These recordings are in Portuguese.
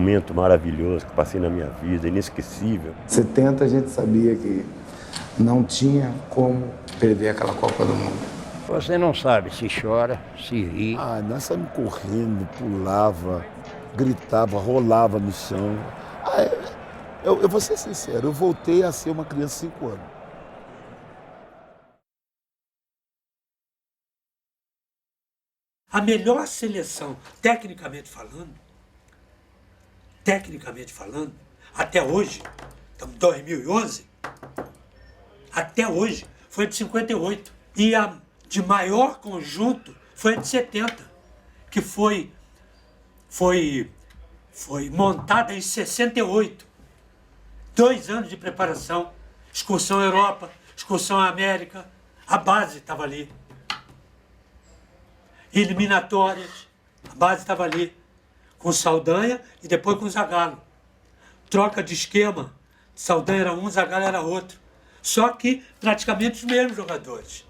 momento maravilhoso que passei na minha vida, inesquecível. 70 a gente sabia que não tinha como perder aquela Copa do Mundo. Você não sabe se chora, se ri. Nós saímos correndo, pulava, gritava, rolava no chão. Eu vou ser sincero, eu voltei a ser uma criança de 5 anos. A melhor seleção, tecnicamente falando, até hoje, estamos em 2011, até hoje, foi de 58. E a de maior conjunto foi a de 70, que foi montada em 68. 2 anos de preparação, excursão Europa, excursão América, a base estava ali. Eliminatórias, a base estava ali, com Saldanha e depois com Zagallo. Troca de esquema, Saldanha era um, Zagallo era outro. Só que praticamente os mesmos jogadores.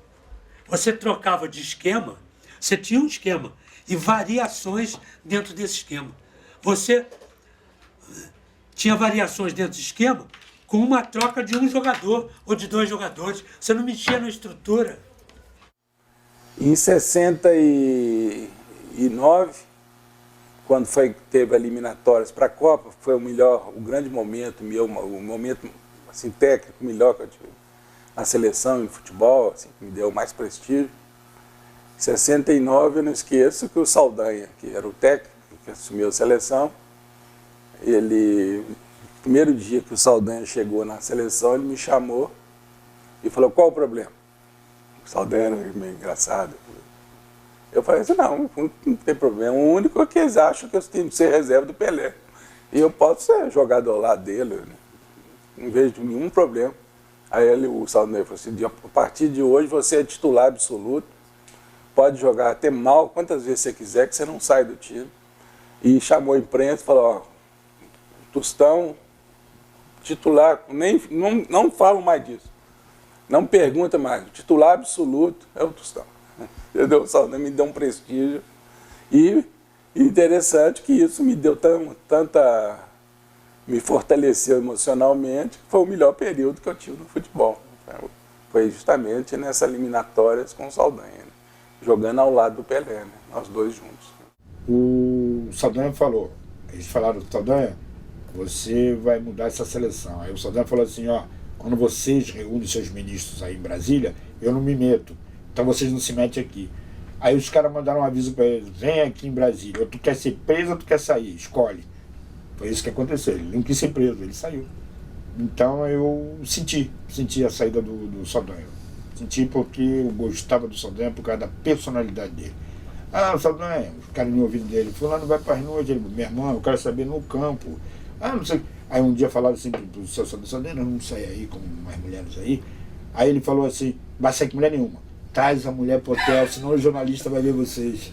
Você trocava de esquema, você tinha um esquema e variações dentro desse esquema. Você tinha variações dentro do esquema com uma troca de um jogador ou de 2 jogadores. Você não mexia na estrutura. Em 69, quando teve eliminatórias para a Copa, foi o grande momento, o momento assim, técnico melhor que eu tive na seleção, em futebol, assim, que me deu mais prestígio. Em 69, eu não esqueço que o Saldanha, que era o técnico que assumiu a seleção, no primeiro dia que o Saldanha chegou na seleção, ele me chamou e falou: qual o problema? O Saldanha era meio engraçado. Eu falei assim: não tem problema. O único é que eles acham que eu tenho que ser reserva do Pelé. E eu posso ser jogador ao lado dele, né? Não vejo nenhum problema. Aí o Saldanha falou assim: a partir de hoje você é titular absoluto, pode jogar até mal quantas vezes você quiser, que você não sai do time. E chamou a imprensa e falou: ó, Tostão, titular, não falam mais disso. Não pergunta mais, o titular absoluto é o Tostão. Entendeu? O Saldanha me deu um prestígio. E interessante que isso me deu me fortaleceu emocionalmente, que foi o melhor período que eu tive no futebol. Foi justamente nessas eliminatórias com o Saldanha, né? Jogando ao lado do Pelé, né? Nós dois juntos. O Saldanha falou, eles falaram: Saldanha, você vai mudar essa seleção. Aí o Saldanha falou assim: ó, quando vocês reúnem seus ministros aí em Brasília, eu não me meto, então vocês não se metem aqui. Aí os caras mandaram um aviso para ele: vem aqui em Brasília, ou tu quer ser preso ou tu quer sair, escolhe. Foi isso que aconteceu, ele não quis ser preso, ele saiu. Então eu senti a saída do Saldanha. Senti porque eu gostava do Saldanha por causa da personalidade dele. O Saldanha, os caras no ouvido dele: fulano vai para as noites, ele: meu irmão, eu quero saber no campo. Não sei. Aí um dia falaram assim pro seu Saldanha: não sai aí com umas mulheres aí. Aí ele falou assim: vai sair com mulher nenhuma, traz a mulher pro hotel, senão o jornalista vai ver vocês.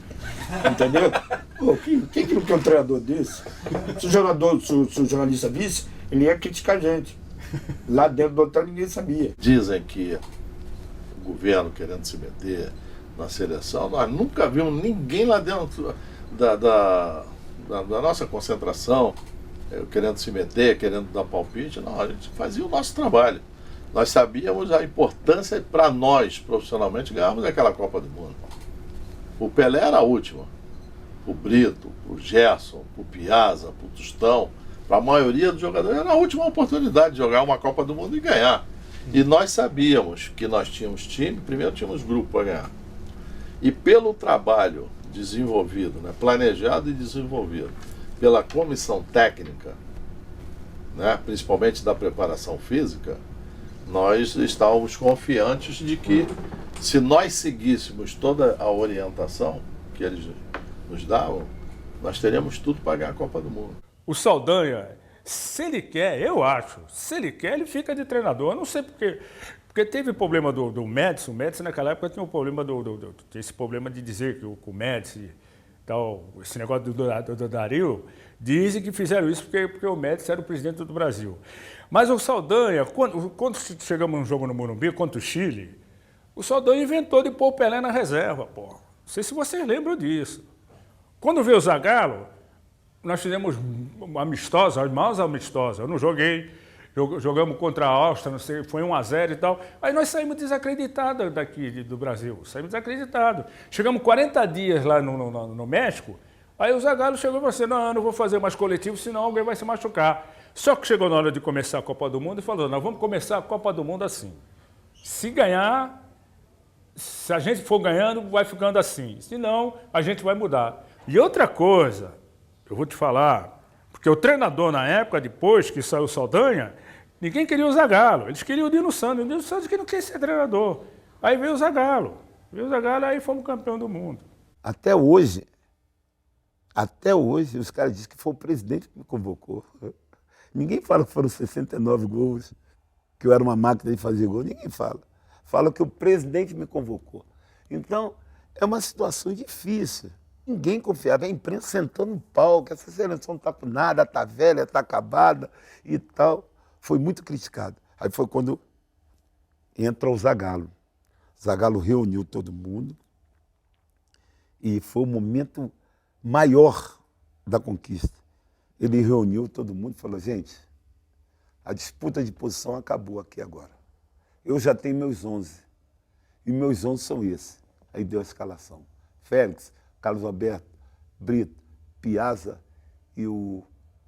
Entendeu? Pô, quem que não quer um treinador desse? Se o jornalista visse, ele ia criticar a gente. Lá dentro do hotel ninguém sabia. Dizem que o governo querendo se meter na seleção, nós nunca vimos ninguém lá dentro da nossa concentração querendo se meter, querendo dar palpite. Não, a gente fazia o nosso trabalho. Nós sabíamos a importância para nós, profissionalmente, ganharmos aquela Copa do Mundo. O Pelé era a última. O Brito, o Gerson, o Piazza, o Tostão, para a maioria dos jogadores era a última oportunidade de jogar uma Copa do Mundo e ganhar. E nós sabíamos que nós tínhamos time, primeiro tínhamos grupo para ganhar. E pelo trabalho desenvolvido, né, planejado e desenvolvido pela comissão técnica, né, principalmente da preparação física, nós estávamos confiantes de que, se nós seguíssemos toda a orientação que eles nos davam, nós teríamos tudo para ganhar a Copa do Mundo. O Saldanha, se ele quer, eu acho, se ele quer, ele fica de treinador. Eu não sei porque teve problema do Médici. O Médici naquela época tinha um problema esse problema de dizer que o Médici, tal, esse negócio do Darío, dizem que fizeram isso porque o Médici era o presidente do Brasil. Mas o Saldanha, quando chegamos num jogo no Morumbi contra o Chile, o Saldanha inventou de pôr o Pelé na reserva, pô. Não sei se vocês lembram disso. Quando veio o Zagallo, nós fizemos amistosa, as maiores amistosas. Eu não joguei, jogamos contra a Áustria, não sei, foi 1-0 e tal. Aí nós saímos desacreditados daqui do Brasil, saímos desacreditados. Chegamos 40 dias lá no México, aí o Zagallo chegou e falou assim, não, eu não vou fazer mais coletivo, senão alguém vai se machucar. Só que chegou na hora de começar a Copa do Mundo e falou, nós vamos começar a Copa do Mundo assim. Se ganhar, se a gente for ganhando, vai ficando assim. Se não, a gente vai mudar. E outra coisa, eu vou te falar, porque o treinador na época, depois que saiu o Saldanha, ninguém queria o Zagallo, eles queriam o Dino Santos. O Dino Santos que não queria ser treinador. Aí veio o Zagallo, aí fomos campeão do mundo. Até hoje, os caras dizem que foi o presidente que me convocou. Ninguém fala que foram 69 gols, que eu era uma máquina de fazer gol, ninguém fala. Fala que o presidente me convocou. Então, é uma situação difícil. Ninguém confiava, a imprensa sentando no palco, essa seleção não está com nada, está velha, está acabada e tal. Foi muito criticado. Aí foi quando entra o Zagallo. O Zagallo reuniu todo mundo e foi o momento maior da conquista. Ele reuniu todo mundo e falou, gente, a disputa de posição acabou aqui agora. Eu já tenho meus 11, e meus 11 são esses. Aí deu a escalação. Félix, Carlos Alberto, Brito, Piazza e o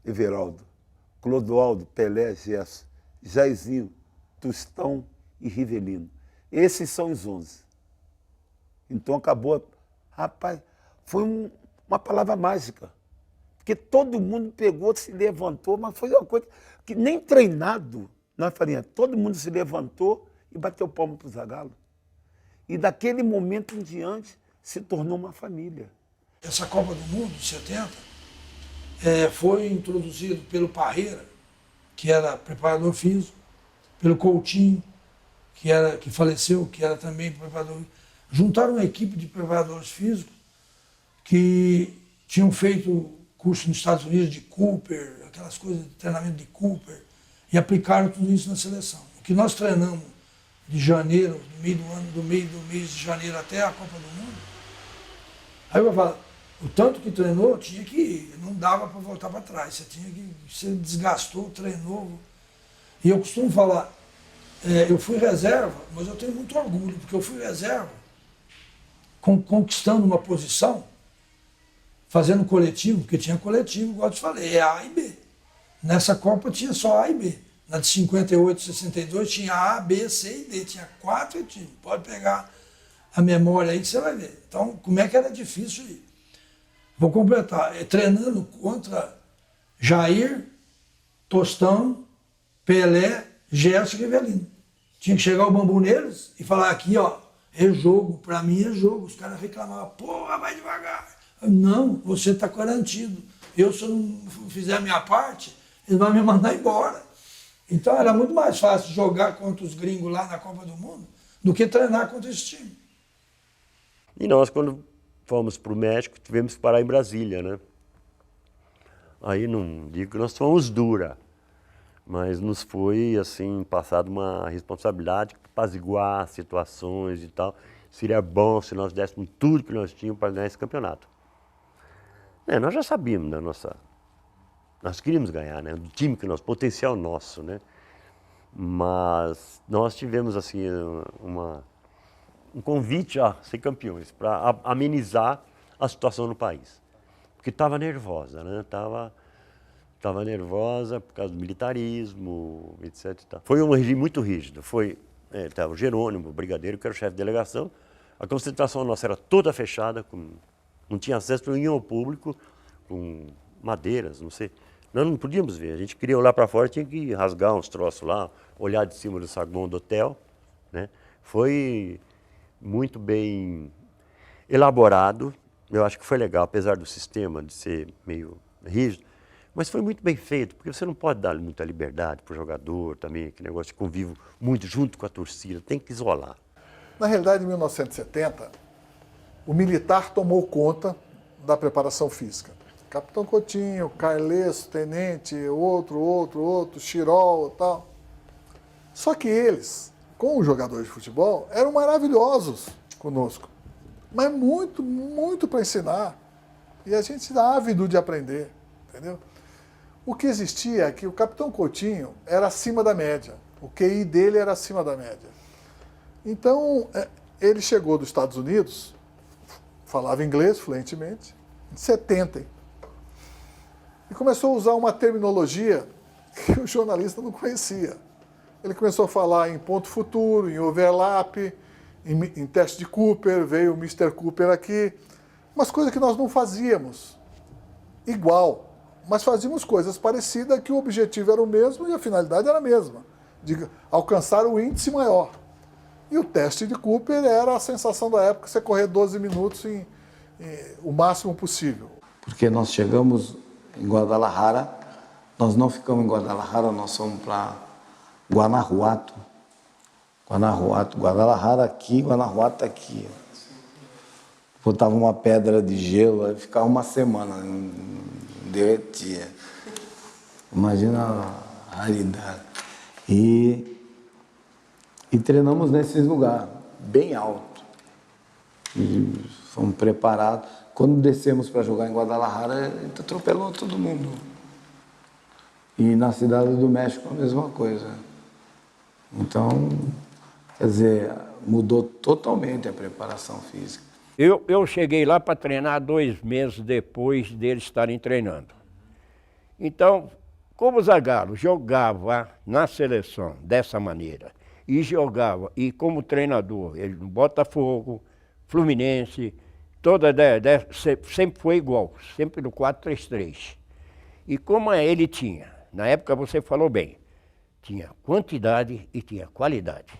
Everaldo. Clodoaldo, Pelé, Gerson, Jairzinho, Tostão e Rivelino. Esses são os 11. Então acabou. Rapaz, foi uma palavra mágica. Porque todo mundo pegou, se levantou, mas foi uma coisa que nem treinado nós faríamos. Todo mundo se levantou e bateu palma para o Zagallo. E daquele momento em diante se tornou uma família. Essa Copa do Mundo de 70 foi introduzido pelo Parreira, que era preparador físico, pelo Coutinho, que faleceu, que era também preparador. Juntaram uma equipe de preparadores físicos que tinham feito curso nos Estados Unidos de Cooper, aquelas coisas de treinamento de Cooper, e aplicaram tudo isso na seleção. O que nós treinamos de janeiro, do meio do mês de janeiro até a Copa do Mundo, aí eu vou falar, o tanto que treinou, tinha que ir, não dava para voltar para trás, você desgastou, treinou. E eu costumo falar, eu fui reserva, mas eu tenho muito orgulho, porque eu fui reserva, conquistando uma posição, fazendo coletivo, porque tinha coletivo, igual eu te falei, é A e B. Nessa Copa tinha só A e B. Na de 58 e 62 tinha A, B, C e D. Tinha 4 times. Pode pegar a memória aí que você vai ver. Então, como é que era difícil ir? Vou completar. Treinando contra Jair, Tostão, Pelé, Gerson e Rivelino. Tinha que chegar o bambu neles e falar aqui, ó, é jogo. Para mim é jogo. Os caras reclamavam, porra, vai devagar. Não, você está garantido. Eu, se eu não fizer a minha parte, eles vão me mandar embora. Então era muito mais fácil jogar contra os gringos lá na Copa do Mundo do que treinar contra esse time. E nós, quando fomos para o México, tivemos que parar em Brasília, né? Aí não digo que nós fomos dura, mas nos foi, assim, passada uma responsabilidade para apaziguar situações e tal. Seria bom se nós dessemos tudo que nós tínhamos para ganhar esse campeonato. Nós já sabíamos da nossa... Nós queríamos ganhar, né? Do time que nós, potencial nosso, né? Mas nós tivemos, assim, um convite a ser campeões, para amenizar a situação no país. Porque estava nervosa, né? Estava nervosa por causa do militarismo, etc. Foi um regime muito rígido. Estava o Jerônimo, o brigadeiro, que era o chefe de delegação. A concentração nossa era toda fechada, não tinha acesso nenhum ao público, com madeiras, não sei. Nós não podíamos ver, a gente queria olhar para fora, tinha que rasgar uns troços lá, olhar de cima do saguão do hotel, né? Foi muito bem elaborado, eu acho que foi legal, apesar do sistema de ser meio rígido, mas foi muito bem feito, porque você não pode dar muita liberdade para o jogador também, aquele negócio de convívio muito junto com a torcida, tem que isolar. Na realidade, em 1970, o militar tomou conta da preparação física. Capitão Coutinho, Carlesso, Tenente, outro, Chirol e tal. Só que eles, como jogadores de futebol, eram maravilhosos conosco. Mas muito para ensinar. E a gente ávido de aprender. entendeu? O que existia é que o Capitão Coutinho era acima da média. O QI dele era acima da média. Então, ele chegou dos Estados Unidos, falava inglês fluentemente, em 70. E começou a usar uma terminologia que o jornalista não conhecia. Ele começou a falar em ponto futuro, em overlap, em teste de Cooper, veio o Mr. Cooper aqui, umas coisas que nós não fazíamos igual, mas fazíamos coisas parecidas que o objetivo era o mesmo e a finalidade era a mesma, de alcançar o índice maior. E o teste de Cooper era a sensação da época, você correr 12 minutos o máximo possível. Porque nós chegamos em Guadalajara, nós não ficamos em Guadalajara, nós fomos para Guanajuato. Guadalajara aqui, Guanajuato aqui. Botava uma pedra de gelo, aí ficava uma semana, derretia. Imagina a raridade. E treinamos nesses lugares, bem alto. E fomos preparados. Quando descemos para jogar em Guadalajara, a gente atropelou todo mundo. E na Cidade do México a mesma coisa. Então, quer dizer, mudou totalmente a preparação física. Eu cheguei lá para treinar 2 meses depois deles estarem treinando. Então, como o Zagallo jogava na seleção dessa maneira, e jogava, e como treinador, ele no Botafogo, Fluminense, sempre foi igual, sempre no 4-3-3. E como ele tinha, na época você falou bem, tinha quantidade e tinha qualidade.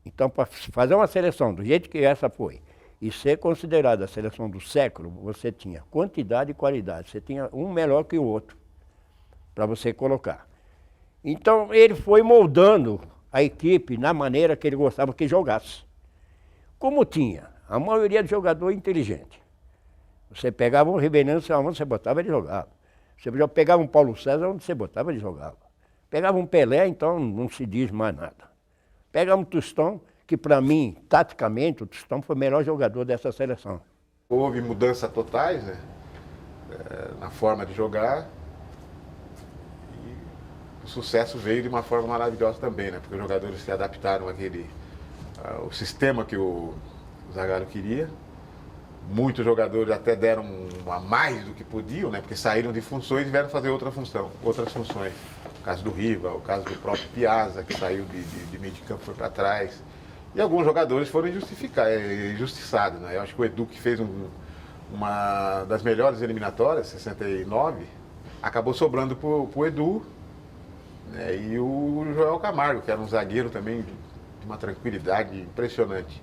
Então, para fazer uma seleção do jeito que essa foi, e ser considerada a seleção do século, você tinha quantidade e qualidade. Você tinha um melhor que o outro, para você colocar. Então, ele foi moldando a equipe na maneira que ele gostava que jogasse. Como tinha a maioria de jogador inteligente. Você pegava um Ribeirão, onde você botava, ele jogava. Você pegava um Paulo César, onde você botava, ele jogava. Pegava um Pelé, então não se diz mais nada. Pegava um Tostão, que para mim, taticamente, o Tostão foi o melhor jogador dessa seleção. Houve mudanças totais, né? Na forma de jogar. E o sucesso veio de uma forma maravilhosa também, né? Porque os jogadores se adaptaram ao sistema que o Zagallo queria. Muitos jogadores até deram a mais do que podiam, né? Porque saíram de funções e vieram fazer outras funções. O caso do Riva, o caso do próprio Piazza, que saiu de meio de campo e foi para trás. E alguns jogadores foram injustiçados, né? Eu acho que o Edu, que fez uma das melhores eliminatórias, 69, acabou sobrando para o Edu, né? E o Joel Camargo, que era um zagueiro também de uma tranquilidade impressionante.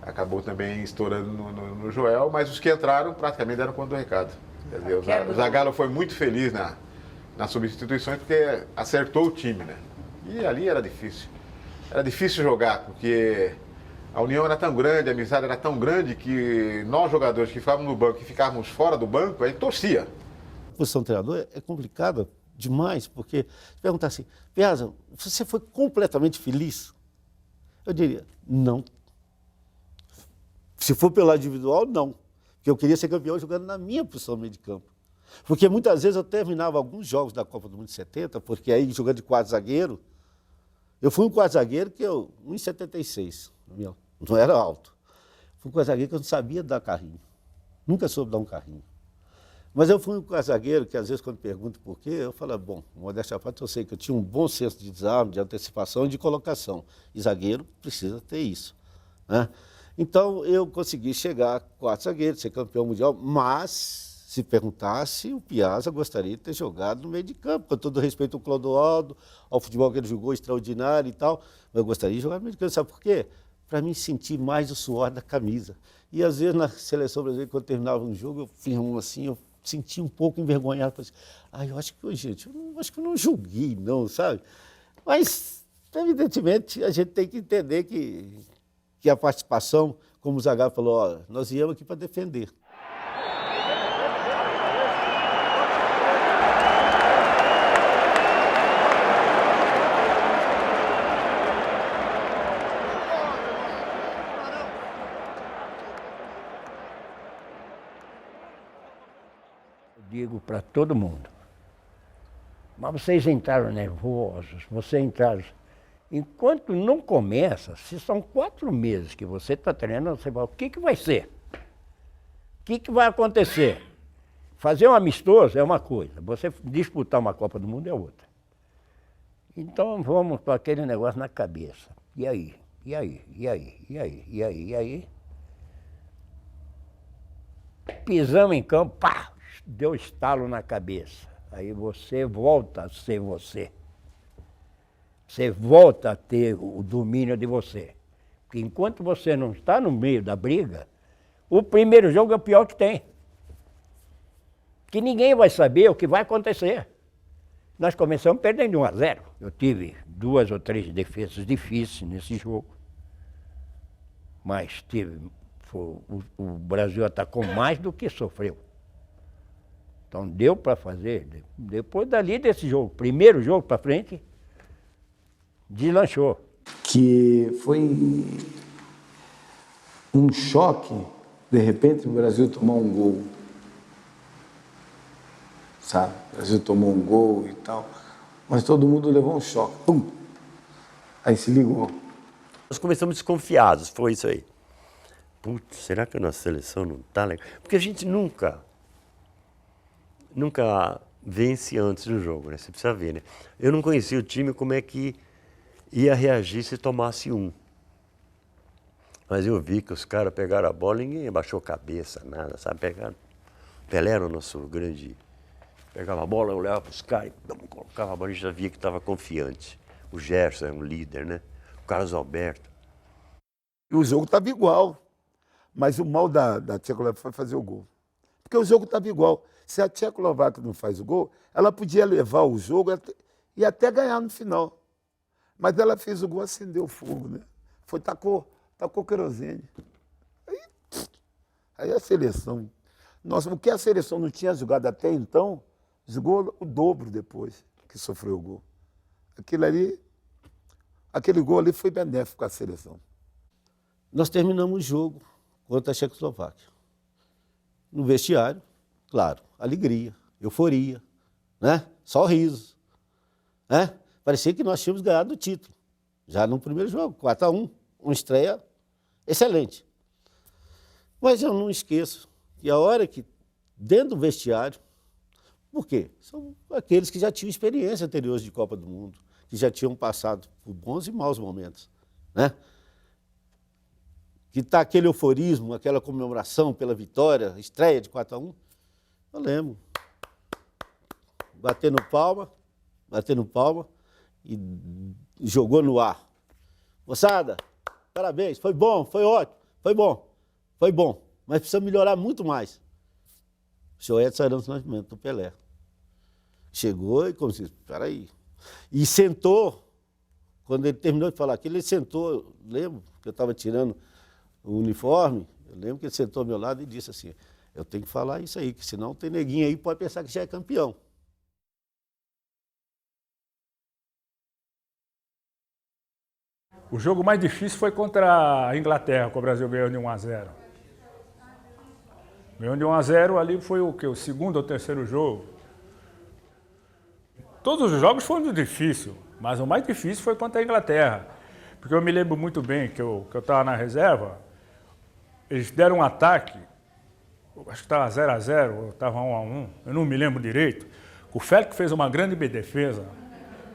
Acabou também estourando no Joel, mas os que entraram praticamente deram conta do recado. Quer dizer, o Zagallo foi muito feliz nas substituições porque acertou o time, né? E ali era difícil. Era difícil jogar, porque a união era tão grande, a amizade era tão grande que nós jogadores que ficávamos no banco e ficávamos fora do banco, aí torcia. A posição de treinador é complicada demais, porque perguntar assim, Piazza, você foi completamente feliz? Eu diria, não. Se for pelo lado individual, não. Porque eu queria ser campeão jogando na minha posição no meio de campo. Porque muitas vezes eu terminava alguns jogos da Copa do Mundo de 70, porque aí jogando de 4 zagueiro, eu fui um 4 zagueiro que eu, 1,76, não era alto. Fui um 4 zagueiro que eu não sabia dar carrinho. Nunca soube dar um carrinho. Mas eu fui um 4 zagueiro que às vezes quando pergunto por quê, eu falo, bom, modéstia à parte, eu sei que eu tinha um bom senso de desarme, de antecipação e de colocação. E zagueiro precisa ter isso, né? Então, eu consegui chegar a 4 zagueiros, ser campeão mundial, mas, se perguntasse, o Piazza gostaria de ter jogado no meio de campo, com todo respeito ao Clodoaldo, ao futebol que ele jogou extraordinário e tal, mas eu gostaria de jogar no meio de campo. Sabe por quê? Para mim sentir mais o suor da camisa. E, às vezes, na seleção brasileira, quando terminava um jogo, eu fiz assim, eu sentia um pouco envergonhado. Eu acho que, gente, acho que eu não joguei, não, sabe? Mas, evidentemente, a gente tem que entender que a participação, como o Zagallo falou, ó, nós viemos aqui para defender. digo para todo mundo. Mas vocês entraram nervosos, vocês entraram... Enquanto não começa, se são 4 meses que você está treinando, você fala, o que vai ser? O que vai acontecer? Fazer um amistoso é uma coisa, você disputar uma Copa do Mundo é outra. Então vamos com aquele negócio na cabeça. E aí? E aí? E aí? E aí? E aí? E aí? Pisamos em campo, pá! Deu estalo na cabeça. Aí você volta a ser você. Você volta a ter o domínio de você. Porque enquanto você não está no meio da briga, o primeiro jogo é o pior que tem. Que ninguém vai saber o que vai acontecer. Nós começamos perdendo de 1-0. Eu tive 2 ou 3 defesas difíceis nesse jogo. Mas o Brasil atacou mais do que sofreu. Então deu para fazer. Depois dali desse jogo, primeiro jogo para frente, deslanchou. Que foi um choque, de repente o Brasil tomou um gol. Sabe? O Brasil tomou um gol e tal, mas todo mundo levou um choque. Pum! Aí se ligou. Nós começamos desconfiados, foi isso aí. Putz, será que a nossa seleção não está legal? Porque a gente nunca vence antes do jogo, né? Você precisa ver, né? Eu não conhecia o time, como é que ia reagir se tomasse um. Mas eu vi que os caras pegaram a bola e ninguém abaixou a cabeça, nada, sabe? Pegaram. Pelé era o nosso grande... Pegava a bola, eu olhava para os caras e colocava a bola e já via que estava confiante. O Gerson era um líder, né? O Carlos Alberto. E o jogo estava igual. Mas o mal da Tchecoslováquia foi fazer o gol. Porque o jogo estava igual. Se a Tchecoslováquia não faz o gol, ela podia levar o jogo e até ganhar no final. Mas ela fez o gol, acendeu o fogo, né? Tacou querosene. Aí a seleção... Nossa, o que a seleção não tinha jogado até então, jogou o dobro depois que sofreu o gol. Aquele gol ali foi benéfico à seleção. Nós terminamos o jogo contra a Tchecoslováquia. No vestiário, claro, alegria, euforia, né? Sorrisos, né? Parecia que nós tínhamos ganhado o título, já no primeiro jogo, 4-1, uma estreia excelente. Mas eu não esqueço que a hora que, dentro do vestiário, por quê? São aqueles que já tinham experiência anterior de Copa do Mundo, que já tinham passado por bons e maus momentos, né? Que está aquele euforismo, aquela comemoração pela vitória, estreia de 4-1, eu lembro. Batendo palma e jogou no ar. Moçada, parabéns, foi bom, foi ótimo, foi bom, mas precisa melhorar muito mais. O senhor Edson Arantes do Nascimento, do Pelé. Chegou e como se, peraí. E sentou, quando ele terminou de falar aquilo, ele sentou, eu lembro que eu estava tirando o uniforme, eu lembro que ele sentou ao meu lado e disse assim, eu tenho que falar isso aí, que senão tem neguinho aí que pode pensar que já é campeão. O jogo mais difícil foi contra a Inglaterra, que o Brasil ganhou de 1-0. Ganhou de 1-0, ali foi o quê? O segundo ou terceiro jogo. Todos os jogos foram difíceis, mas o mais difícil foi contra a Inglaterra. Porque eu me lembro muito bem que eu estava na reserva, eles deram um ataque, acho que estava 0-0, ou estava 1-1, eu não me lembro direito. O Félix fez uma grande defesa.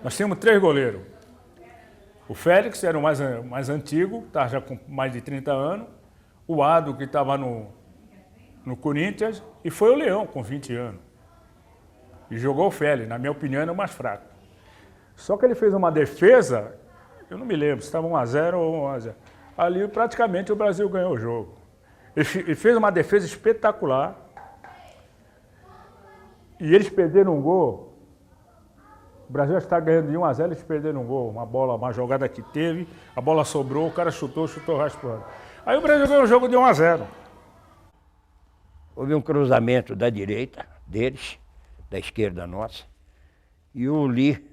Nós tínhamos 3 goleiros. O Félix era o mais antigo, estava já com mais de 30 anos. O Ado, que estava no Corinthians, e foi o Leão, com 20 anos. E jogou o Félix, na minha opinião, era o mais fraco. Só que ele fez uma defesa, eu não me lembro se estava 1-0 ou 1-0. Ali, praticamente, o Brasil ganhou o jogo. Ele fez uma defesa espetacular. E eles perderam um gol. O Brasil está ganhando de 1-0, eles perderam um gol. Uma jogada que teve, a bola sobrou, o cara chutou raspando. Aí o Brasil ganhou o jogo de 1-0. Houve um cruzamento da direita deles, da esquerda nossa, e o Lee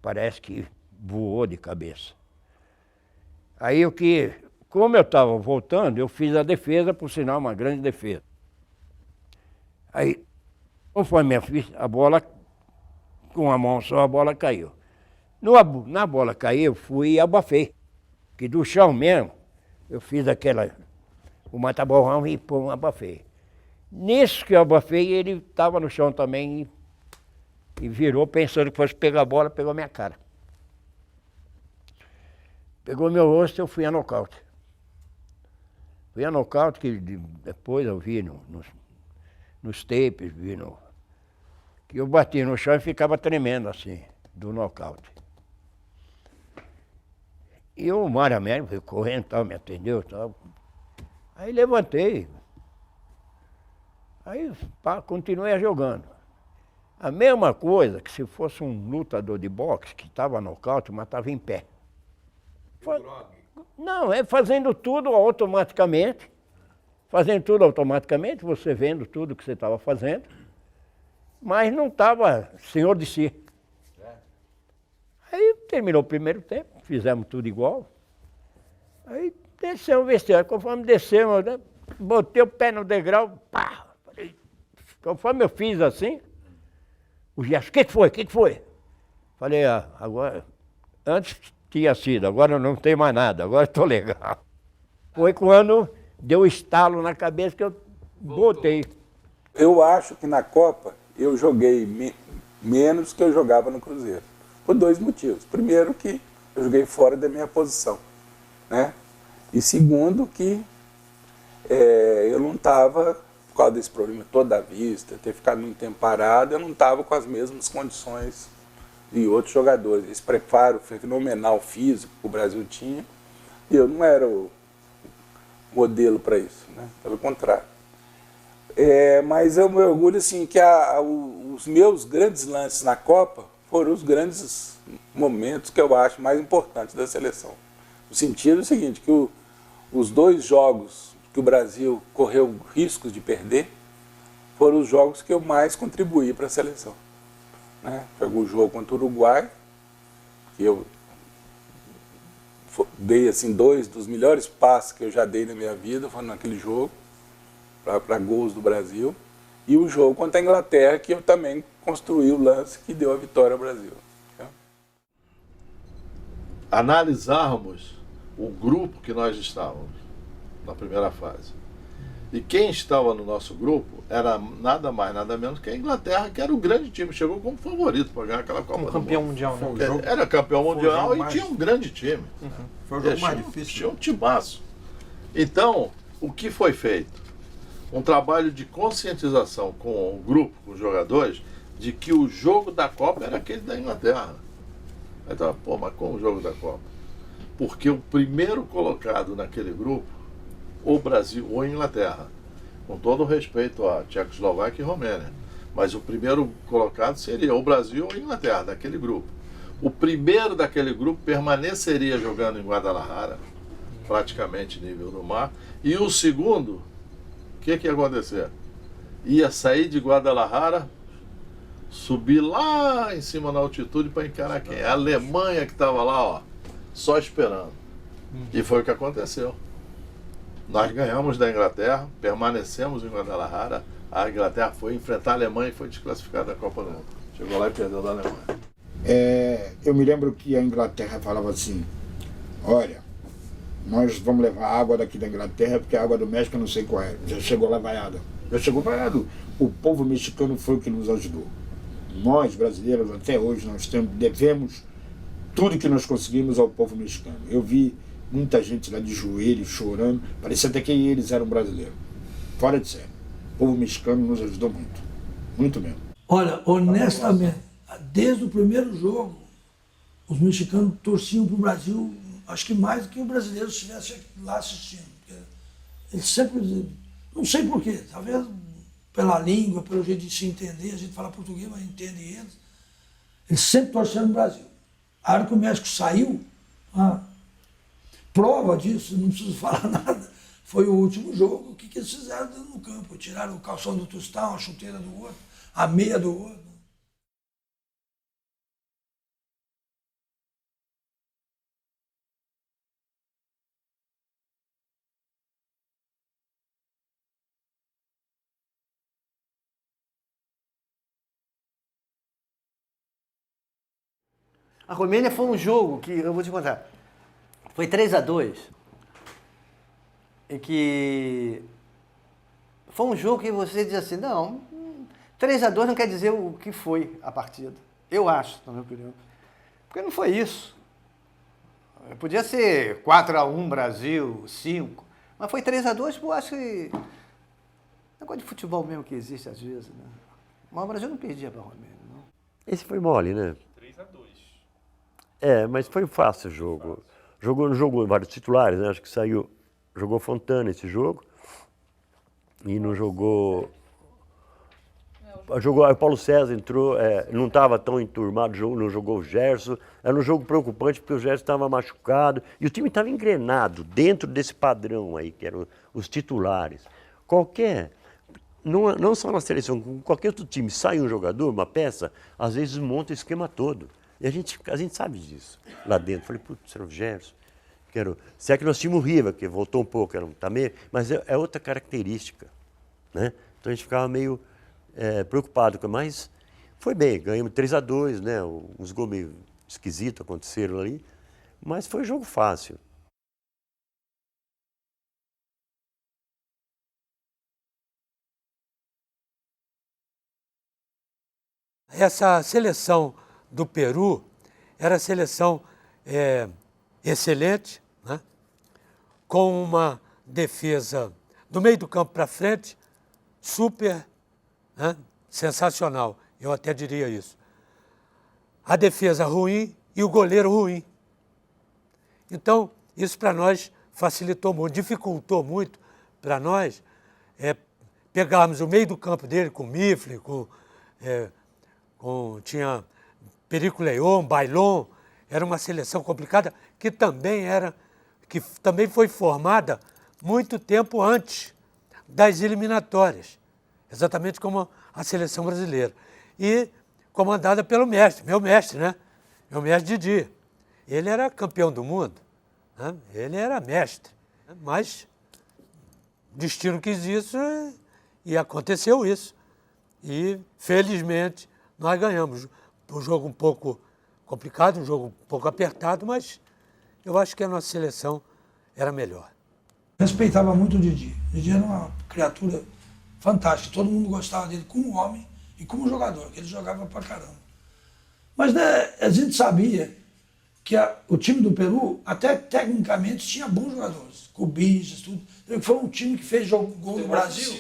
parece que voou de cabeça. Aí como eu estava voltando, eu fiz a defesa, por sinal, uma grande defesa. Aí Conforme eu fiz, a bola, com a mão só, a bola caiu. Na bola cair, eu fui e abafei. Que do chão mesmo, eu fiz o mata-borrão e pum, abafei. Nisso que eu abafei, ele estava no chão também e virou, pensando que fosse pegar a bola, pegou minha cara. Pegou meu rosto e eu fui a nocaute. Fui a nocaute, que depois eu vi nos tapes, que eu bati no chão e ficava tremendo assim, do nocaute. E o Mário Américo veio correndo, tal, me atendeu, tal. Aí levantei. Aí continuei jogando. A mesma coisa que se fosse um lutador de boxe que estava nocaute, mas estava em pé. Não, é fazendo tudo automaticamente. Fazendo tudo automaticamente, você vendo tudo que você estava fazendo, mas não estava senhor de si. Aí terminou o primeiro tempo, fizemos tudo igual. Aí descemos o vestiário, conforme descemos, né, botei o pé no degrau, pá! Conforme eu fiz assim, o gesto, o que foi? O que foi? Falei, agora, antes tinha sido, agora não tem mais nada, agora estou legal. Foi quando deu um estalo na cabeça que eu botei. Eu acho que na Copa eu joguei menos que eu jogava no Cruzeiro. Por dois motivos. Primeiro que eu joguei fora da minha posição, né? E segundo que eu não estava, por causa desse problema todo da vista, ter ficado muito tempo parado, eu não estava com as mesmas condições de outros jogadores. Esse preparo fenomenal físico que o Brasil tinha, e eu não era o modelo para isso, né? Pelo contrário. Mas eu me orgulho assim, que os meus grandes lances na Copa foram os grandes momentos que eu acho mais importantes da seleção. No sentido seguinte, que os dois jogos que o Brasil correu riscos de perder foram os jogos que eu mais contribuí para a seleção, né? Foi o jogo contra o Uruguai, que eu dei assim, 2 dos melhores passes que eu já dei na minha vida, foi naquele jogo, para gols do Brasil, e o jogo contra a Inglaterra, que eu também construí o lance que deu a vitória ao Brasil. Analisarmos o grupo que nós estávamos na primeira fase. E quem estava no nosso grupo era nada mais, nada menos que a Inglaterra, que era o grande time, chegou como favorito para ganhar aquela Copa do Mundo. Campeão mundial, né? Era campeão mundial e tinha um grande time. Foi o jogo mais difícil. Tinha um timaço. Então, o que foi feito? Um trabalho de conscientização com o grupo, com os jogadores, de que o jogo da Copa era aquele da Inglaterra. Aí tava, mas como o jogo da Copa? Porque o primeiro colocado naquele grupo, ou Brasil ou Inglaterra, com todo o respeito a Tchecoslováquia e Romênia, mas o primeiro colocado seria ou Brasil ou Inglaterra, daquele grupo. O primeiro daquele grupo permaneceria jogando em Guadalajara, praticamente nível do mar, e o segundo, o que ia acontecer? Ia sair de Guadalajara, subir lá em cima na altitude para encarar quem? A Alemanha, que estava lá, ó, só esperando. E foi o que aconteceu. Nós ganhamos da Inglaterra, permanecemos em Guadalajara, a Inglaterra foi enfrentar a Alemanha e foi desclassificada da Copa do Mundo. Chegou lá e perdeu da Alemanha. Eu me lembro que a Inglaterra falava assim, olha, nós vamos levar água daqui da Inglaterra, porque a água do México eu não sei qual é. Já chegou lá vaiada. Já chegou vaiado. O povo mexicano foi o que nos ajudou. Nós, brasileiros, até hoje, devemos tudo que nós conseguimos ao povo mexicano. Eu vi muita gente lá de joelhos, chorando, parecia até que eles eram brasileiros. Fora de sério. O povo mexicano nos ajudou muito. Muito mesmo. Olha, honestamente, desde o primeiro jogo, os mexicanos torciam para o Brasil, acho que mais do que o brasileiro estivesse lá assistindo. Eles sempre, não sei porquê, talvez pela língua, pelo jeito de se entender, a gente fala português, mas entende eles sempre torceram no Brasil. A hora que o México saiu, prova disso, não preciso falar nada, foi o último jogo, o que eles fizeram dentro do campo? Tiraram o calção do Tostão, a chuteira do outro, a meia do outro. A Romênia foi um jogo que, eu vou te contar, foi 3-2. E que foi um jogo que você diz assim, não, 3-2 não quer dizer o que foi a partida. Eu acho, na minha opinião. Porque não foi isso. Podia ser 4-1 Brasil, 5. Mas foi 3-2, eu acho que... Negócio de futebol mesmo que existe às vezes, né? Mas o Brasil não perdia para a Romênia, não. Esse foi mole, né? 3-2. É, mas foi fácil o jogo. Jogou vários titulares, né? Acho que saiu... Jogou Fontana esse jogo. E não jogou... O Paulo César entrou, não estava tão enturmado, não jogou o Gerson. Era um jogo preocupante porque o Gerson estava machucado. E o time estava engrenado dentro desse padrão aí, que eram os titulares. Não só na seleção, com qualquer outro time, sai um jogador, uma peça, às vezes monta o esquema todo. E a gente sabe disso lá dentro. Falei, putz, era o Gerson. Se é que nós tínhamos o Riva, que voltou um pouco, era um Tamir, mas é outra característica, né? Então a gente ficava meio preocupado, mas foi bem, ganhamos 3-2, né? Uns gols meio esquisitos aconteceram ali, mas foi jogo fácil. Essa seleção do Peru era seleção excelente, né? Com uma defesa do meio do campo para frente, super, né? Sensacional, eu até diria isso. A defesa ruim e o goleiro ruim. Então, isso para nós facilitou muito, dificultou muito para nós pegarmos o meio do campo dele com Mifflin, tinha Perico Leon, Bailon, era uma seleção complicada que também foi formada muito tempo antes das eliminatórias, exatamente como a seleção brasileira. E comandada pelo mestre, meu mestre, né? Meu mestre Didi. Ele era campeão do mundo, né? Ele era mestre, né? Mas o destino quis isso e aconteceu isso. E, felizmente, nós ganhamos. Um jogo um pouco complicado, um jogo um pouco apertado, mas eu acho que a nossa seleção era melhor. Respeitava muito o Didi. O Didi era uma criatura fantástica. Todo mundo gostava dele como homem e como jogador, que ele jogava pra caramba. Mas né, a gente sabia que o time do Peru, até tecnicamente, tinha bons jogadores. Cubijas, tudo. Foi um time que fez gol no Brasil.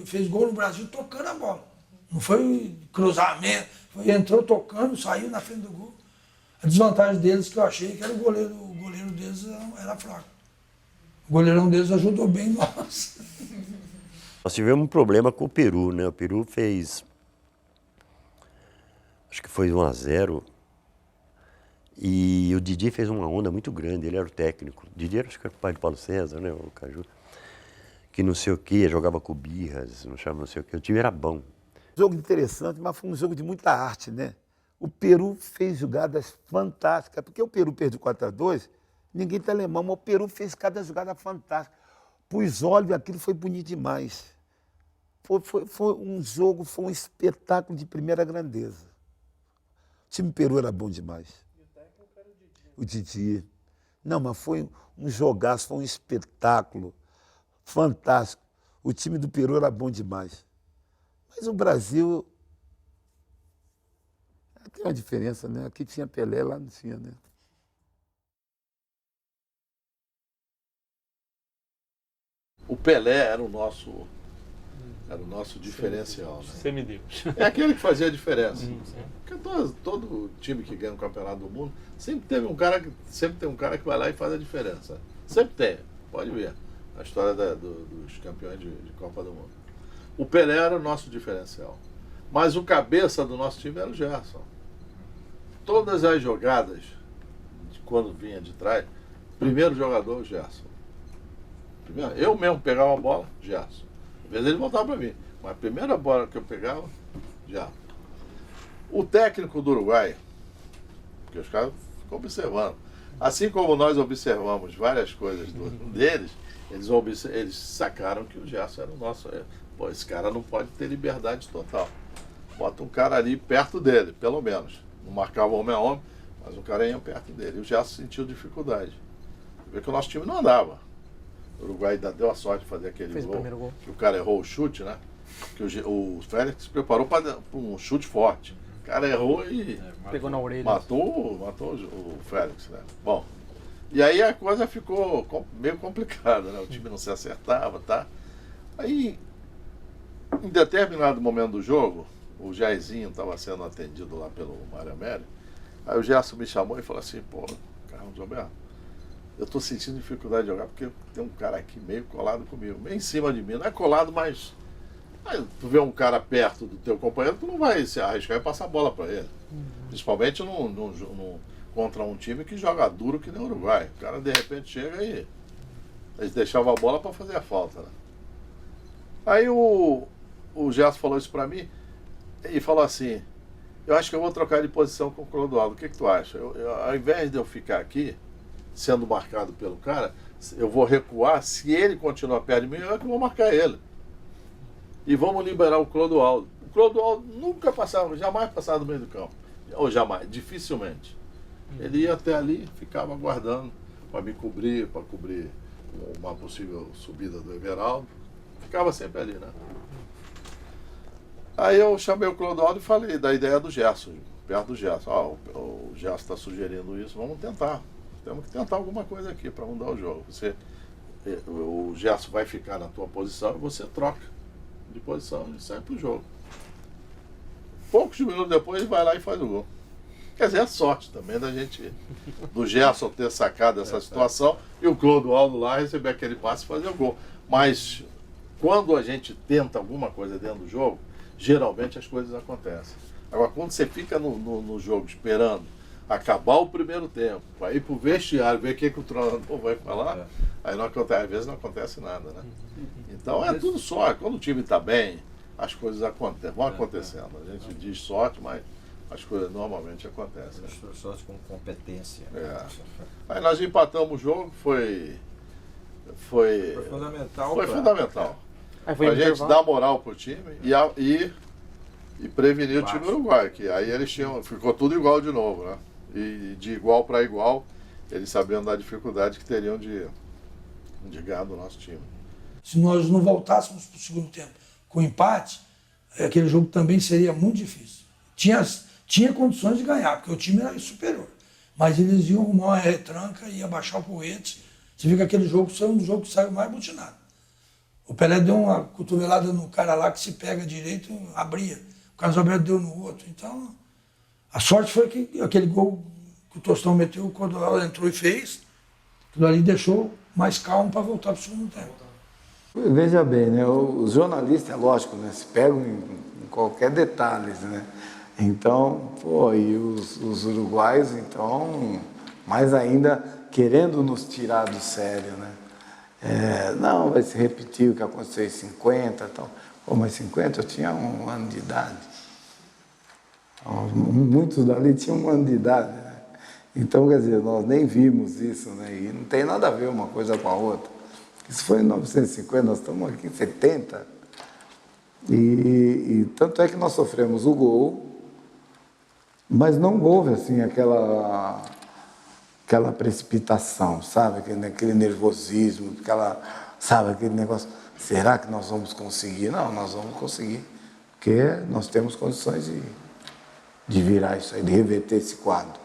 Fez gol no Brasil tocando a bola. Não foi cruzamento, entrou tocando, saiu na frente do gol. A desvantagem deles que eu achei que era o goleiro deles era fraco. O goleirão deles ajudou bem nós. Nós tivemos um problema com o Peru, né? O Peru fez, acho que foi 1-0, e o Didi fez uma onda muito grande, ele era o técnico. O Didi era, acho que era o pai do Paulo César, né? O Caju, que não sei o que, jogava com birras, não sei o que, o time era bom. Jogo interessante, mas foi um jogo de muita arte, né? O Peru fez jogadas fantásticas, porque o Peru perdeu 4-2, ninguém está lembrando, mas o Peru fez cada jogada fantástica. Pus olhos, aquilo foi bonito demais. Foi um jogo, foi um espetáculo de primeira grandeza. O time Peru era bom demais. E o técnico era o Didi. Não, mas foi um jogaço, foi um espetáculo fantástico. O time do Peru era bom demais. Mas o Brasil tem uma diferença, né? Aqui tinha Pelé, lá não tinha, né? O Pelé era o nosso diferencial. Né? Semideus. É aquele que fazia a diferença. Porque todo time que ganha um campeonato do mundo sempre tem um cara que vai lá e faz a diferença. Sempre tem, pode ver. A história dos campeões de Copa do Mundo. O Pelé era o nosso diferencial. Mas o cabeça do nosso time era o Gerson. Todas as jogadas, quando vinha de trás, primeiro jogador, o Gerson. Eu mesmo pegava a bola, Gerson. Às vezes ele voltava para mim. Mas a primeira bola que eu pegava, Gerson. O técnico do Uruguai, porque os caras ficam observando. Assim como nós observamos várias coisas deles, eles sacaram que o Gerson era o nosso. Pô, esse cara não pode ter liberdade total. Bota um cara ali perto dele, pelo menos. Não marcava homem a homem, mas o cara ia perto dele. E o Gerson sentiu dificuldade. Vê que o nosso time não andava. O Uruguai ainda deu a sorte de fazer aquele Fez o gol, primeiro gol. que o cara errou o chute, né? Que o Félix se preparou para um chute forte. O cara errou e Pegou na orelha. matou o Félix, né? Bom, e aí a coisa ficou meio complicada, né? O time não se acertava, tá? Aí, em determinado momento do jogo, o Jairzinho estava sendo atendido lá pelo Mário Américo. Aí o Gerson me chamou e falou assim, pô, Carlos Alberto, eu tô sentindo dificuldade de jogar porque tem um cara aqui meio colado comigo, meio em cima de mim. Não é colado, mas aí tu vê um cara perto do teu companheiro, tu não vai se arriscar e passar a bola para ele. Principalmente contra um time que joga duro que nem o Uruguai. O cara de repente chega e eles deixavam a bola para fazer a falta, né? Aí o Gerson falou isso para mim e falou assim, eu acho que eu vou trocar de posição com o Clodoaldo. O que tu acha? Ao invés de eu ficar aqui, sendo marcado pelo cara, eu vou recuar. Se ele continuar perto de mim, eu é que vou marcar ele. E vamos liberar o Clodoaldo. O Clodoaldo nunca passava, jamais passava do meio do campo. Ou jamais, dificilmente. Ele ia até ali, ficava aguardando para me cobrir, para cobrir uma possível subida do Everaldo. Ficava sempre ali, né? Aí eu chamei o Clodoaldo e falei da ideia do Gerson, perto do Gerson. O Gerson está sugerindo isso, vamos tentar. Temos que tentar alguma coisa aqui para mudar o jogo. O Gerson vai ficar na tua posição e você troca de posição e sai pro jogo. Poucos minutos depois ele vai lá e faz o gol. Quer dizer, é sorte também do Gerson ter sacado essa situação e o Clodoaldo lá receber aquele passe e fazer o gol. Mas quando a gente tenta alguma coisa dentro do jogo, geralmente as coisas acontecem. Agora, quando você fica no jogo esperando acabar o primeiro tempo, para ir pro vestiário, ver o que o treinador vai falar, aí não acontece, às vezes não acontece nada, né? Então é tudo sorte. Quando o time está bem, as coisas vão acontecendo. A gente diz sorte, mas as coisas normalmente acontecem. Sorte com competência. Aí nós empatamos o jogo, foi fundamental. Foi fundamental. Foi a gente dar moral pro time e prevenir o time uruguaio, que aí ficou tudo igual de novo, né? E de igual para igual, eles sabendo da dificuldade que teriam de ganhar do nosso time. Se nós não voltássemos para o segundo tempo com empate, aquele jogo também seria muito difícil. Tinha condições de ganhar, porque o time era superior. Mas eles iam arrumar uma retranca e ia baixar o porrete. Você vê que aquele jogo foi um jogo que saiu mais butinado. O Pelé deu uma cotovelada no cara lá que se pega direito, abria. O Carlos Alberto deu no outro. Então, a sorte foi que aquele gol que o Tostão meteu, quando ela entrou e fez, aquilo ali deixou mais calmo para voltar para o segundo tempo. Veja bem, né? Os jornalistas, é lógico, né? Se pegam em qualquer detalhe, né? Então, e os uruguaios, então, mais ainda querendo nos tirar do sério, né? Não, vai se repetir o que aconteceu em 50 e tal. Mas 50 eu tinha 1 ano de idade. Muitos dali tinham 1 ano de idade, né? Então, quer dizer, nós nem vimos isso, né? E não tem nada a ver uma coisa com a outra. Isso foi em 1950, nós estamos aqui em 70. E tanto é que nós sofremos o gol, mas não houve, assim, aquela precipitação, sabe? Aquele nervosismo, sabe? Aquele negócio, será que nós vamos conseguir? Não, nós vamos conseguir, porque nós temos condições de virar isso aí, de reverter esse quadro.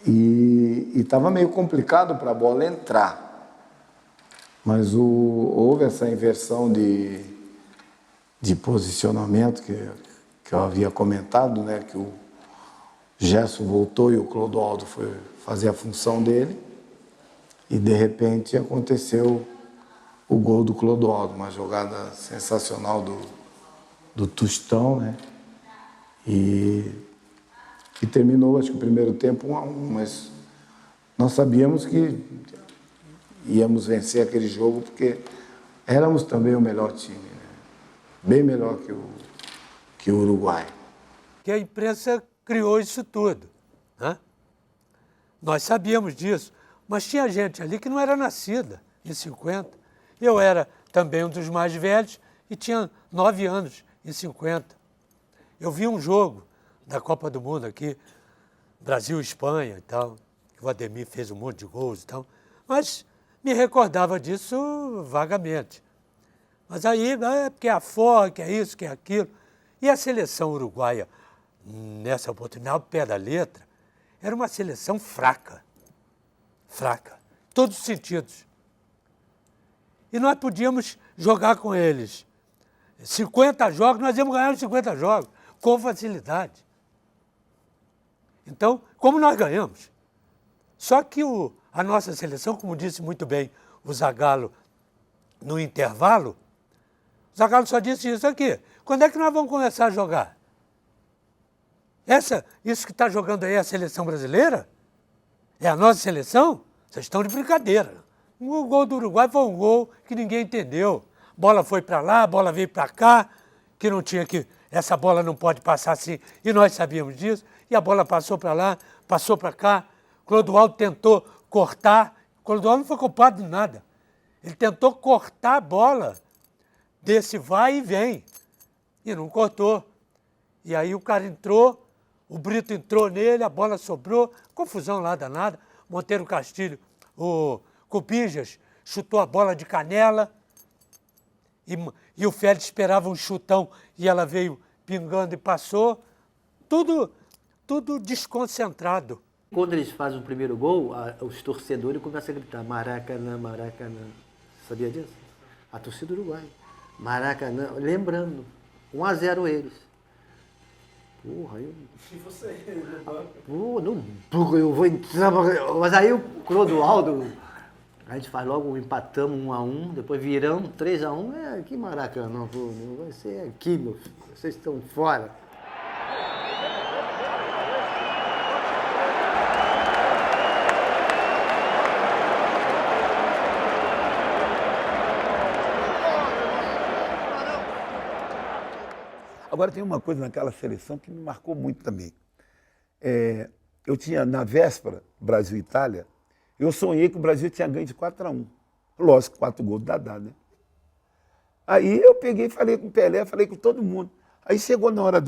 E estava meio complicado para a bola entrar, mas houve essa inversão de posicionamento que eu havia comentado, né? Que o Gerson voltou e o Clodoaldo foi fazer a função dele, e de repente aconteceu o gol do Clodoaldo, uma jogada sensacional do Tostão, né? E terminou, acho que o primeiro tempo 1-1, mas nós sabíamos que íamos vencer aquele jogo porque éramos também o melhor time, né? Bem melhor que o Uruguai. Que a imprensa criou isso tudo, né? Nós sabíamos disso, mas tinha gente ali que não era nascida em 50. Eu era também um dos mais velhos e tinha 9 anos em 50. Eu vi um jogo da Copa do Mundo aqui Brasil e Espanha e tal, o Ademir fez um monte de gols e tal, mas me recordava disso vagamente. Mas aí, é porque é a forra, que é isso, que é aquilo. E a seleção uruguaia, nessa oportunidade, ao pé da letra, era uma seleção fraca. Fraca. Em todos os sentidos. E nós podíamos jogar com eles 50 jogos, nós íamos ganhar os 50 jogos, com facilidade. Então, como nós ganhamos? Só que a nossa seleção, como disse muito bem o Zagallo no intervalo, o Zagallo só disse isso aqui. Quando é que nós vamos começar a jogar? Isso que está jogando aí é a seleção brasileira? É a nossa seleção? Vocês estão de brincadeira. O gol do Uruguai foi um gol que ninguém entendeu. Bola foi para lá, a bola veio para cá, que não tinha que... Essa bola não pode passar assim, e nós sabíamos disso. E a bola passou para lá, passou para cá. Clodoaldo tentou cortar. Clodoaldo não foi culpado de nada. Ele tentou cortar a bola desse vai e vem. E não cortou. E aí o cara entrou, o Brito entrou nele, a bola sobrou, confusão lá danada. Monteiro Castilho, o Cubijas, chutou a bola de canela e o Félix esperava um chutão e ela veio pingando e passou. Tudo desconcentrado. Quando eles fazem o primeiro gol, os torcedores começam a gritar Maracanã, Maracanã. Sabia disso? A torcida do Uruguai. Maracanã, lembrando, 1-0 eles. Porra, eu... E você? Eu vou entrar... Mas aí o Clodoaldo, a gente faz logo, empatamos 1-1, depois viramos 3-1. Que Maracanã, pô, vai ser aqui, meu filho. Vocês estão fora. Agora tem uma coisa naquela seleção que me marcou muito também. Eu tinha, na véspera, Brasil e Itália, eu sonhei que o Brasil tinha ganho de 4-1. Lógico, 4 gols do Dadá, né? Aí eu peguei, falei com o Pelé, falei com todo mundo. Aí chegou na hora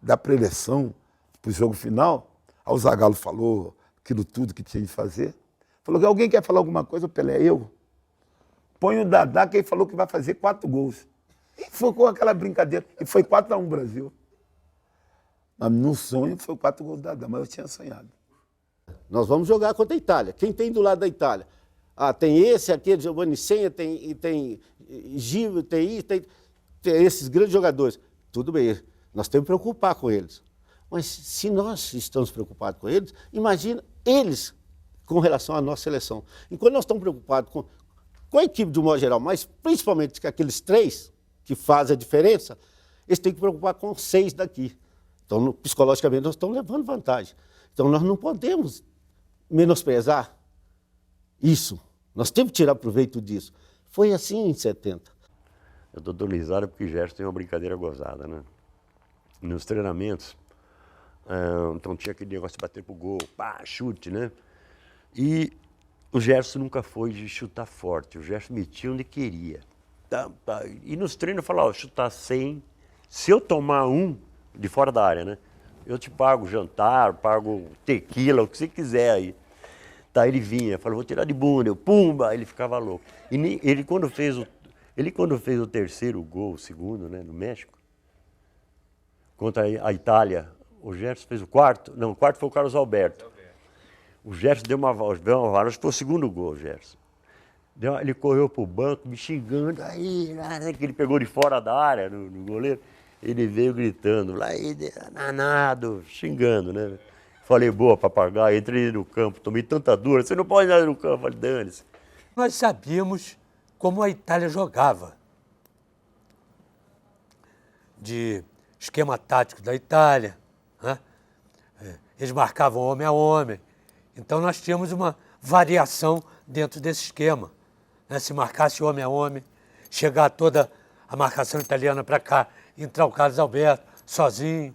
da preleção, pro jogo final, aí o Zagallo falou aquilo tudo que tinha de fazer. Falou que alguém quer falar alguma coisa, o Pelé, eu. Põe o Dadá, que ele falou que vai fazer 4 gols. E foi com aquela brincadeira. E foi 4-1 Brasil. Mas no sonho foi 4 gols do Dadá, mas eu tinha sonhado. Nós vamos jogar contra a Itália. Quem tem do lado da Itália? Tem esse, aquele, Giovanni Senna, tem Gil, tem esses grandes jogadores. Tudo bem, nós temos que preocupar com eles. Mas se nós estamos preocupados com eles, imagina eles com relação à nossa seleção. Enquanto nós estamos preocupados com a equipe de um modo geral, mas principalmente com aqueles 3 que fazem a diferença, eles têm que preocupar com 6 daqui. Então, psicologicamente, nós estamos levando vantagem. Então, nós não podemos menosprezar isso. Nós temos que tirar proveito disso. Foi assim em 70. Eu estou dando risada porque o Gerson tem uma brincadeira gozada, né? Nos treinamentos, então tinha aquele negócio de bater pro gol, pá, chute, né? E o Gerson nunca foi de chutar forte, o Gerson metia onde queria. E nos treinos eu falava, chutar 100, se eu tomar um de fora da área, né? Eu te pago jantar, pago tequila, o que você quiser aí. Ele vinha, falou, vou tirar de bunda, eu pumba, ele ficava louco. E ele quando fez o terceiro gol, o segundo, né, no México, contra a Itália, o Gerson fez o quarto, não, o quarto foi o Carlos Alberto. O Gerson deu uma vara, acho que foi o segundo gol, o Gerson. Ele correu pro banco, me xingando, aí, que ele pegou de fora da área, no goleiro, ele veio gritando, lá aí, danado, xingando, né? Falei, boa, papagaio, entrei no campo, tomei tanta dura, você não pode ir no campo, falei, dane-se. Nós sabíamos como a Itália jogava. De esquema tático da Itália, né? Eles marcavam homem a homem. Então nós tínhamos uma variação dentro desse esquema. Né? Se marcasse homem a homem, chegar toda a marcação italiana para cá, entrar o Carlos Alberto sozinho.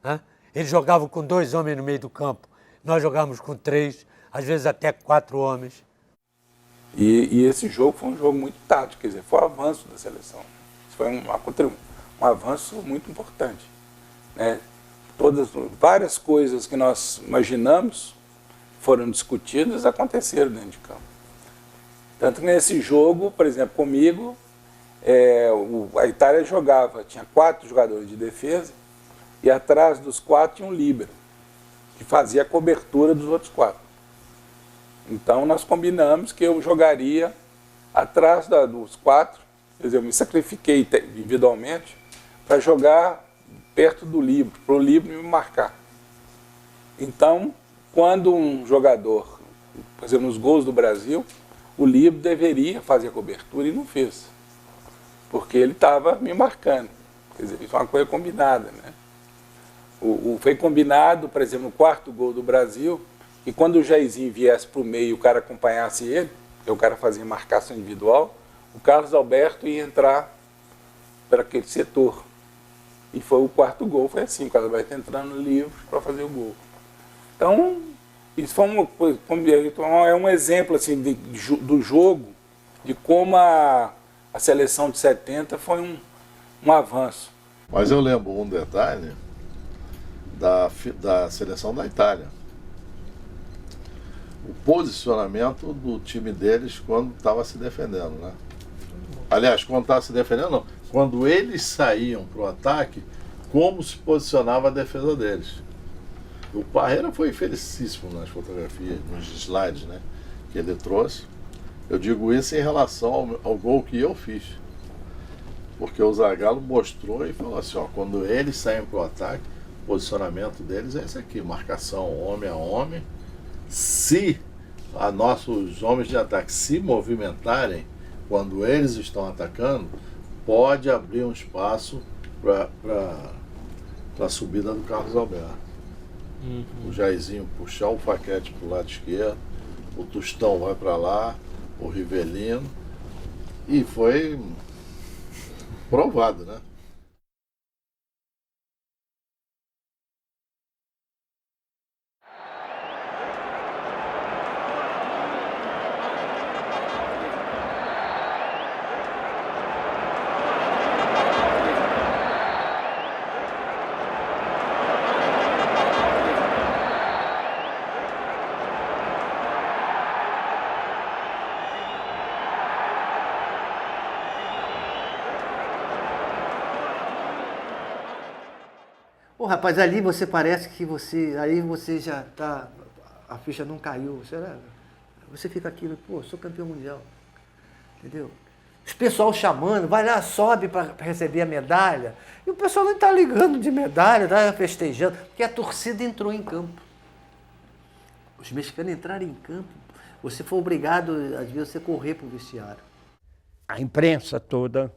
Né? Eles jogavam com 2 homens no meio do campo, nós jogávamos com 3, às vezes até 4 homens. E esse jogo foi um jogo muito tático, quer dizer, foi o avanço da seleção. Foi um avanço muito importante, né? Várias coisas que nós imaginamos foram discutidas, aconteceram dentro de campo. Tanto que nesse jogo, por exemplo, comigo, a Itália jogava, tinha 4 jogadores de defesa e atrás dos 4 tinha um líbero, que fazia a cobertura dos outros 4. Então nós combinamos que eu jogaria atrás dos 4, quer dizer, eu me sacrifiquei individualmente para jogar perto do líbero, para o líbero me marcar. Então, quando um jogador, por exemplo, nos gols do Brasil, o líbero deveria fazer a cobertura e não fez, porque ele estava me marcando. Quer dizer, isso é uma coisa combinada, né? Foi combinado, por exemplo, no 4º gol do Brasil, que quando o Jairzinho viesse para o meio e o cara acompanhasse ele, porque o cara fazia marcação individual, o Carlos Alberto ia entrar para aquele setor. E foi o 4º gol, foi assim, o Carlos Alberto entrando livre para fazer o gol. Então, isso foi um exemplo assim, do jogo, de como a seleção de 70 foi um avanço. Mas eu lembro um detalhe da seleção da Itália. O posicionamento do time deles quando estava se defendendo, né? Aliás, quando estava se defendendo, não. Quando eles saíam para o ataque, como se posicionava a defesa deles. O Parreira foi felicíssimo nas fotografias, nos slides, né, que ele trouxe. Eu digo isso em relação ao gol que eu fiz. Porque o Zagallo mostrou e falou assim, ó, quando eles saem para o ataque, o posicionamento deles é esse aqui, marcação homem a homem. Se nossos homens de ataque se movimentarem quando eles estão atacando, pode abrir um espaço para a subida do Carlos Alberto. O Jairzinho puxar o Faquete para o lado esquerdo, o Tostão vai para lá, o Rivelino, e foi provado, né? Pô, rapaz, ali você parece que aí você já tá, a ficha não caiu, será? Você fica aquilo, pô, sou campeão mundial, entendeu? Os pessoal chamando, vai lá, sobe para receber a medalha, e o pessoal não está ligando de medalha, está festejando, porque a torcida entrou em campo. Os mexicanos entraram em campo, você foi obrigado, às vezes, a correr para o vestiário. A imprensa toda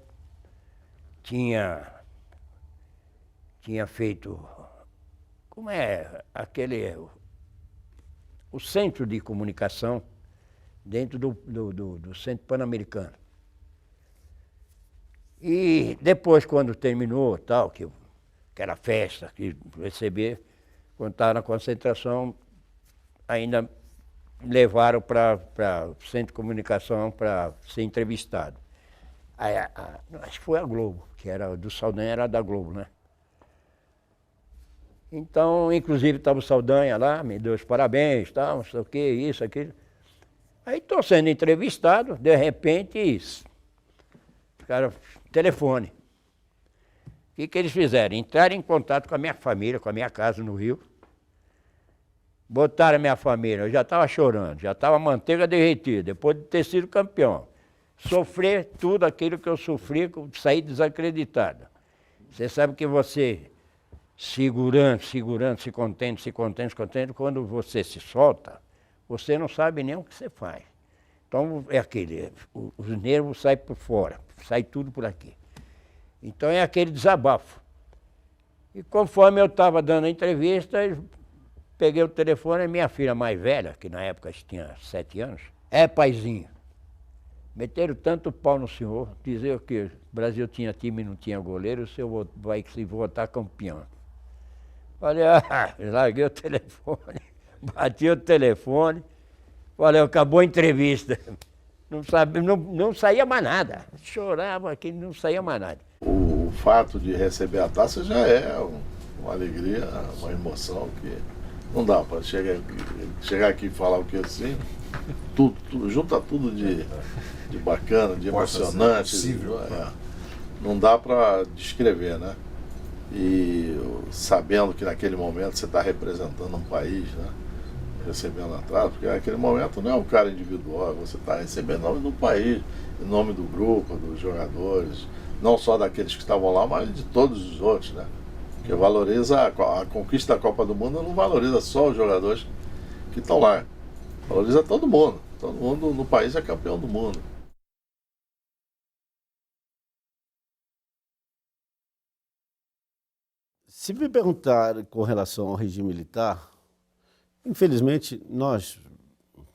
tinha feito, como é aquele, o centro de comunicação dentro do Centro Pan-Americano. E depois, quando terminou, tal, que era festa, que receber, quando estava na concentração, ainda me levaram para o Centro de Comunicação para ser entrevistado. Acho que foi a Globo, que era do Saldanha, era da Globo, né? Então, inclusive, estava o Saldanha lá, me deu os parabéns, tal, não sei o que, isso, aquilo. Aí estou sendo entrevistado, de repente, isso. Cara, telefone. O que eles fizeram? Entraram em contato com a minha família, com a minha casa no Rio. Botaram a minha família, eu já estava chorando, já estava manteiga derretida, depois de ter sido campeão. Sofrer tudo aquilo que eu sofri, sair desacreditado. Você sabe que você, segurando, se contente, quando você se solta, você não sabe nem o que você faz. Então é aquele, os nervos saem por fora, sai tudo por aqui. Então é aquele desabafo. E conforme eu estava dando a entrevista, peguei o telefone, minha filha mais velha, que na época tinha 7 anos, paizinho, meteram tanto pau no senhor, dizer que o Brasil tinha time e não tinha goleiro, o senhor vai se votar campeão. Falei, larguei o telefone, bati o telefone, falei, acabou a entrevista. Não saía mais nada, chorava aqui, não saía mais nada. O fato de receber a taça já é uma alegria, uma emoção que não dá para chegar aqui e falar o que assim, junta tudo de bacana, de emocionante. Não dá para descrever, né? E sabendo que naquele momento você está representando um país, né? Recebendo atraso, porque naquele momento não é um cara individual, você está recebendo em nome do país, em nome do grupo, dos jogadores, não só daqueles que estavam lá, mas de todos os outros, né? Porque valoriza a conquista da Copa do Mundo, não valoriza só os jogadores que estão lá, valoriza todo mundo no país é campeão do mundo. Se me perguntar com relação ao regime militar, infelizmente nós,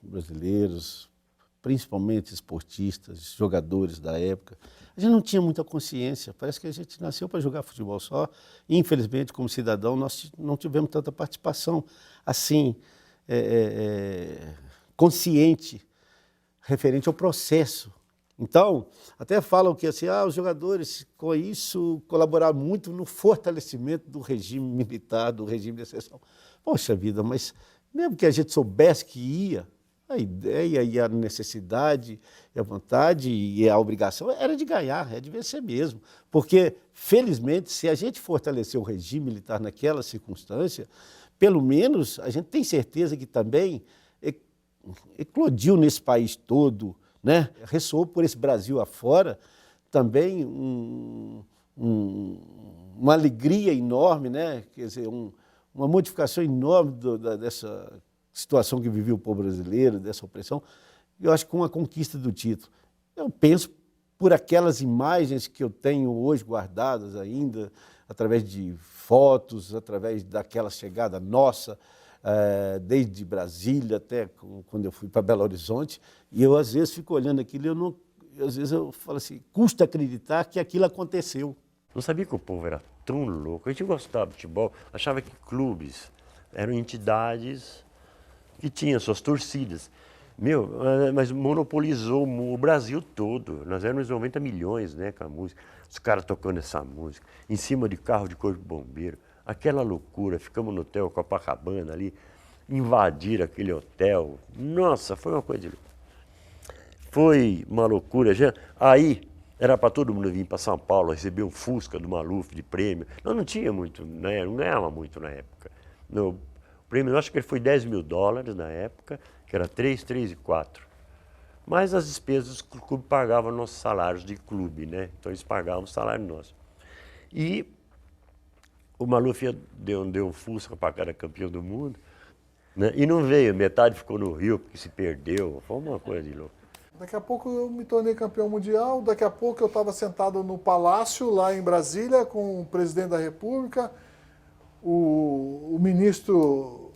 brasileiros, principalmente esportistas, jogadores da época, a gente não tinha muita consciência, parece que a gente nasceu para jogar futebol só, e infelizmente como cidadão nós não tivemos tanta participação assim, consciente, referente ao processo. Então, até falam que assim, os jogadores com isso colaboraram muito no fortalecimento do regime militar, do regime de exceção. Poxa vida, mas mesmo que a gente soubesse que ia, a ideia e a necessidade, e a vontade e a obrigação era de ganhar, é de vencer mesmo. Porque, felizmente, se a gente fortalecer o regime militar naquela circunstância, pelo menos a gente tem certeza que também eclodiu nesse país todo, né? Ressoou por esse Brasil afora também uma alegria enorme, né? Quer dizer, uma modificação enorme dessa situação que vivia o povo brasileiro, dessa opressão, eu acho que com a conquista do título. Eu penso por aquelas imagens que eu tenho hoje guardadas ainda, através de fotos, através daquela chegada nossa, desde Brasília até quando eu fui para Belo Horizonte, e eu às vezes fico olhando aquilo e às vezes eu falo assim, custa acreditar que aquilo aconteceu. Não sabia que o povo era tão louco. A gente gostava de futebol, achava que clubes eram entidades que tinham suas torcidas. Mas monopolizou o Brasil todo. Nós éramos 90 milhões, né, com a música. Os caras tocando essa música, em cima de carro de corpo de bombeiro. Aquela loucura, ficamos no hotel Copacabana ali, invadir aquele hotel. Nossa, foi uma coisa de louco. Foi uma loucura. Aí era para todo mundo vir para São Paulo receber um Fusca do Maluf de prêmio. Nós não tinha muito, né? Não ganhava muito na época. O prêmio, eu acho que ele foi $10 mil na época, que era 3, 3 e 4. Mas as despesas que o clube pagava nossos salários de clube, né? Então eles pagavam o salário nosso. E o Maluf deu um Fusca para cada campeão do mundo, né? E não veio, metade ficou no Rio porque se perdeu. Foi uma coisa de louco. Daqui a pouco eu me tornei campeão mundial, daqui a pouco eu estava sentado no Palácio, lá em Brasília, com o presidente da República, o ministro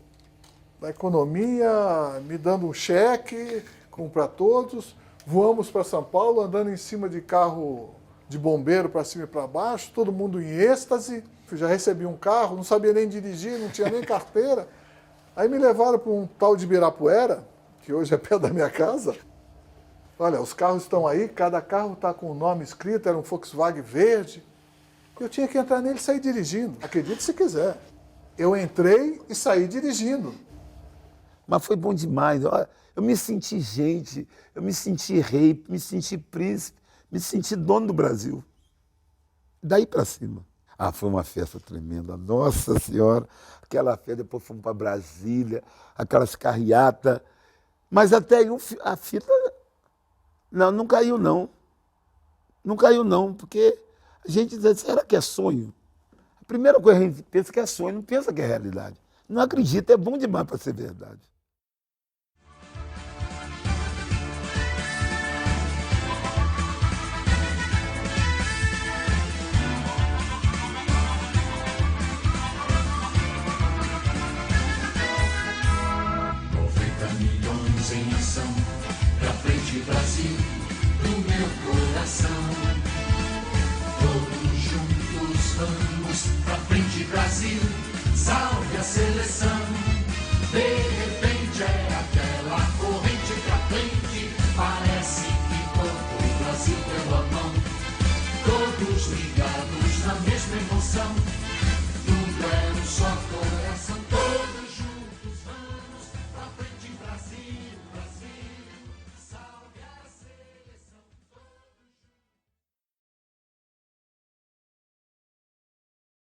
da Economia me dando um cheque para todos, voamos para São Paulo, andando em cima de carro de bombeiro para cima e para baixo, todo mundo em êxtase, já recebi um carro, não sabia nem dirigir, não tinha nem carteira. Aí me levaram para um tal de Ibirapuera, que hoje é perto da minha casa. Olha, os carros estão aí, cada carro está com o nome escrito, era um Volkswagen verde. Eu tinha que entrar nele e sair dirigindo, acredite se quiser. Eu entrei e saí dirigindo. Mas foi bom demais. Eu me senti gente, eu me senti rei, me senti príncipe, me senti dono do Brasil. Daí para cima. Foi uma festa tremenda. Nossa Senhora, aquela festa, depois fomos para Brasília, aquelas carreatas. Mas até aí a fila... Não caiu não. Não caiu não, porque a gente diz, será que é sonho? A primeira coisa que a gente pensa que é sonho, não pensa que é realidade. Não acredita, é bom demais para ser verdade. Em ação, pra frente Brasil, do meu coração. Todos juntos vamos, pra frente Brasil, salve a seleção. De repente é aquela corrente pra frente, parece que todo o Brasil deu a mão. Todos ligados na mesma emoção, tudo é só torcida.